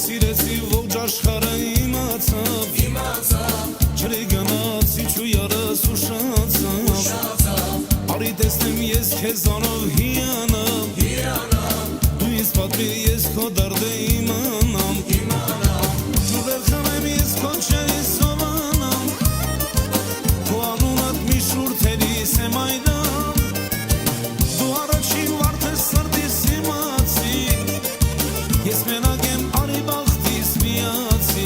Սիրեցի ողջ աշխարհը իմացավ Ջրի գնացի չույարս ուշացավ Արի տեսնեմ ես քեզանով հիանամ Դու ինձ պատմիր ես քո դարդը իմանամ Ջուրեր խմեմ ես քո ջրի սովանամ Քո անունդ մի շուրթերի սեմայնամ Դու առաջին վարդ ես սրտիս իմացի Ես մենակ եմ արի բախտիս միացի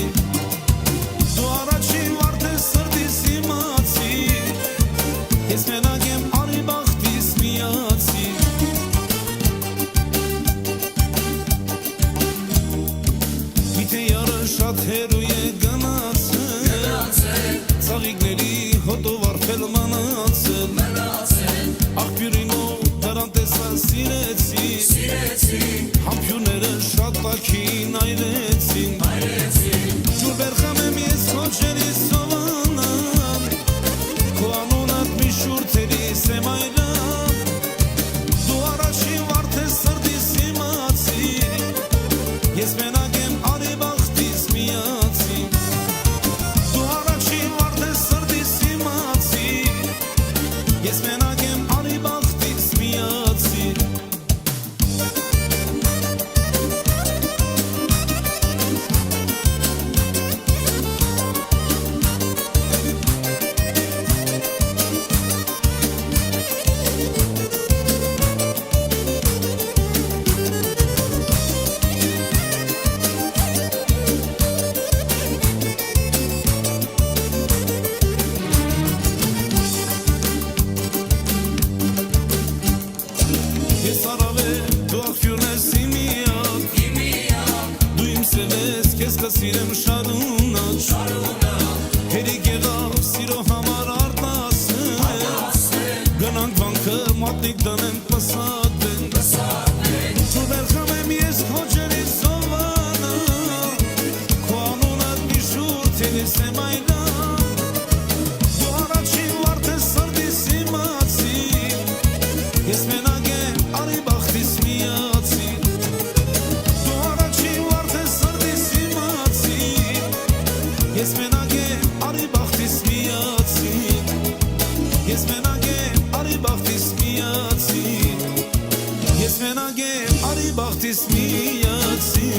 Դու առաջին վարդ ես սրտիս իմացի Ես մենակ եմ արի բախտիս միացի Միթե յարը շատ հերու է գնացել Ծաղիկների հոտով արփել մնացել Աղբյուրինով դրան տեսա սիրեցի Համբյուրները շատ տաքին այրեցին Ջուր բերխամեմ ես քո ջրի սովանամ Քո անունդ մի շուրթերի սեմայնամ Դու առաջին վարդ ես սրտիս իմացի Ես մենակ եմ արի բախտիս միացի Դու առաջին վարդ ես սրտիս իմացի Ես մենակ եմ արի բախտիս միացի Ես արավ է դու աղբյուրն ես իմիակ Դու իմ սև ես քեզ կսիրեմ շարունակ Հերիք եղավ սիրո համար արտասեն Գնանք վանքը մատնիկ դնենք պսակվենք Դու բերխամեմ ես քո ջրի սովանամ Քո անունդ մի շուրթերի սեմայնամ Դու առաջին վարդ ես սրտիս իմացի Ես մենակ եմ արի բախտիս միացի Դու առաջին վարդ ես սրտիս իմացի Ես մենակ եմ արի բախտիս միացի Ես մենակ եմ արի բախտիս միացի Ես մենակ եմ արի բախտիս միացի